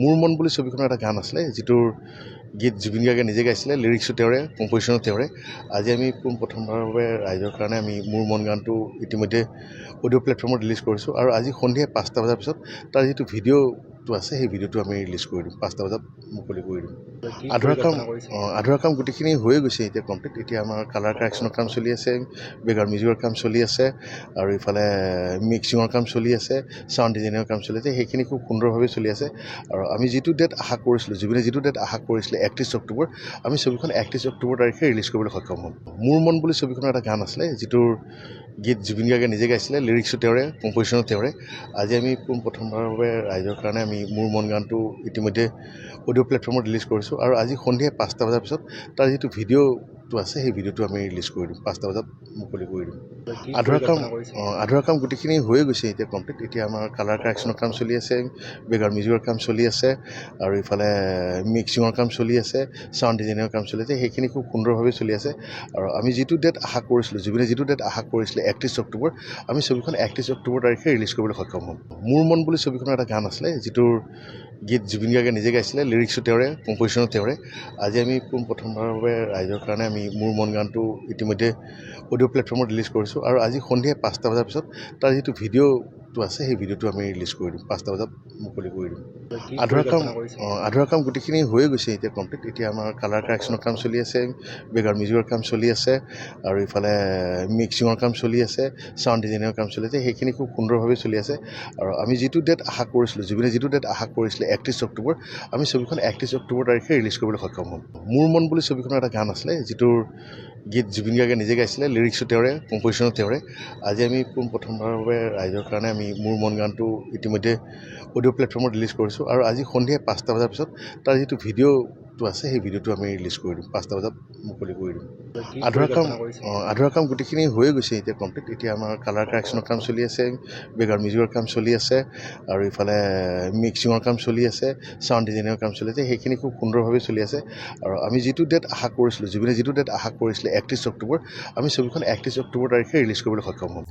মোৰ মন বুলি ছবিখনৰ এটা গান আছিলে যিটোৰ গীত জুবিন গাৰ্গে নিজে গাইছিলে, লিৰিক্সো তেওঁৰে, কম্প'জিশ্যনো তেওঁৰে। আজি আমি প্ৰথমবাৰৰ বাবে ৰাইজৰ কাৰণে আমি মোৰ মন গানটো ইতিমধ্যে অডিঅ' প্লেটফৰ্মত ৰিলিজ কৰিছোঁ আৰু আজি সন্ধিয়া 5টা বজাৰ পিছত তাৰ যিটো ভিডিঅ'টো আছে সেই ভিডিঅ'টো আমি ৰিলিজ কৰি দিম, 5টা বজাত মুকলি কৰি দিম। আধৰুৱা কাম গোটেইখিনি হৈয়ে গৈছে এতিয়া কমপ্লিট। এতিয়া আমাৰ কালাৰ কাৰেকশ্যনৰ কাম চলি আছে, বেকগ্ৰাউণ্ড মিউজিকৰ কাম চলি আছে আৰু ইফালে মিক্সিঙৰ কাম চলি আছে, ছাউণ্ড ডিজাইনিঙৰ কাম চলি আছে। সেইখিনি খুব সুন্দৰভাৱে চলি আছে আৰু আমি যিটো ডেট আশা কৰিছিলোঁ, জুবিনে যিটো ডেট আশা কৰিছিলে 31 অক্টোবৰ, আমি ছবিখন 31 অক্টোবৰ তাৰিখে ৰিলিজ কৰিবলৈ সক্ষম হ'ম। মোৰ মন বুলি ছবিখনৰ এটা গান আছিলে যিটোৰ গীত জুবিন গাৰ্গে নিজে গাইছিলে, লিৰিক্সো তেওঁৰে, কম্প'জিশ্যনো তেওঁৰে। আজি আমি প্ৰথমবাৰৰ বাবে ৰাইজৰ কাৰণে আমি মোৰ মন গানটো ইতিমধ্যে অডিঅ' প্লেটফৰ্মত ৰিলিজ কৰিছোঁ আৰু আজি সন্ধিয়া 5টা বজাৰ পিছত তাৰ যিটো ভিডিঅ'টো আছে সেই ভিডিঅ'টো আমি ৰিলিজ কৰি দিম, 5টা বজাত মুকলি কৰি দিম। আধৰুৱা কাম গোটেইখিনি হৈয়ে গৈছে এতিয়া কমপ্লিট। এতিয়া আমাৰ কালাৰ কাৰেকশ্যনৰ কাম চলি আছে, বেকগ্ৰাউণ্ড মিউজিকৰ কাম চলি আছে আৰু ইফালে মিক্সিঙৰ কাম চলি আছে, ছাউণ্ড ডিজাইনিঙৰ কাম চলি আছে। সেইখিনি খুব সুন্দৰভাৱে চলি আছে আৰু আমি যিটো ডেট আশা কৰিছিলোঁ, জুবিনে যিটো ডেট আশা কৰিছিলে 31 অক্টোবৰ, আমি ছবিখন 31 অক্টোবৰ তাৰিখে ৰিলিজ কৰিবলৈ সক্ষম হ'ম। মোৰ মন বুলি ছবিখনৰ এটা গান আছিলে যিটোৰ গীত জুবিন গাৰ্গে নিজে গাইছিলে, লিৰিক্সো তেওঁৰে, কম্প'জিশ্যনো তেওঁৰে। আজি আমি প্ৰথমবাৰৰ বাবে ৰাইজৰ কাৰণে আমি মোৰ মন গানটো ইতিমধ্যে অডিঅ' প্লেটফৰ্মত ৰিলিজ কৰিছোঁ আৰু আজি সন্ধিয়া 5টা বজাৰ পিছত তাৰ যিটো ভিডিঅ'টো আছে সেই ভিডিঅ'টো আমি ৰিলিজ কৰি দিম, 5টা বজাত মুকলি কৰি দিম। আধৰুৱা কাম গোটেইখিনি হৈয়ে গৈছে এতিয়া কমপ্লিট। এতিয়া আমাৰ কালাৰ কাৰেকশ্যনৰ কাম চলি আছে, বেকগ্ৰাউণ্ড মিউজিকৰ কাম চলি আছে আৰু ইফালে মিক্সিঙৰ কাম চলি আছে, ছাউণ্ড ডিজাইনিঙৰ কাম চলি আছে। সেইখিনি খুব সুন্দৰভাৱে চলি আছে আৰু আমি যিটো ডেট আশা কৰিছিলোঁ, জুবিনে যিটো ডেট আশা কৰিছিলে 31 অক্টোবৰ, আমি ছবিখন 31 অক্টোবৰ তাৰিখে ৰিলিজ কৰিবলৈ সক্ষম হ'ম। মোৰ মন বুলি ছবিখনৰ এটা গান আছিলে যিটোৰ গীত জুবিন গাৰ্গে নিজে গাইছিলে, লিৰিক্সো তেওঁৰে, কম্প'জিশ্যনো তেওঁৰে। আজি আমি প্ৰথমবাৰৰ বাবে ৰাইজৰ কাৰণে আমি মোৰ মন গানটো ইতিমধ্যে অডিঅ' প্লেটফৰ্মত ৰিলিজ কৰিছোঁ আৰু আজি সন্ধিয়া 5টা বজাৰ পিছত তাৰ যিটো ভিডিঅ'টো আছে সেই ভিডিঅ'টো আমি ৰিলিজ কৰি দিম, 5টা বজাত মুকলি কৰি দিম। আধৰুৱা কাম গোটেইখিনি হৈয়ে গৈছে এতিয়া কমপ্লিট। এতিয়া আমাৰ কালাৰ কাৰেকশ্যনৰ কাম চলি আছে, বেকগ্ৰাউণ্ড মিউজিকৰ কাম চলি আছে আৰু ইফালে মিক্সিঙৰ কাম চলি আছে, ছাউণ্ড ডিজাইনিঙৰ কাম চলি আছে। সেইখিনি খুব সুন্দৰভাৱে চলি আছে আৰু আমি যিটো ডেট আশা কৰিছিলোঁ, জুবিনে যিটো ডেট আশা কৰিছিলে 31 অক্টোবৰ, আমি ছবিখন 31 অক্টোবৰ তাৰিখে ৰিলিজ কৰিবলৈ সক্ষম হ'ম।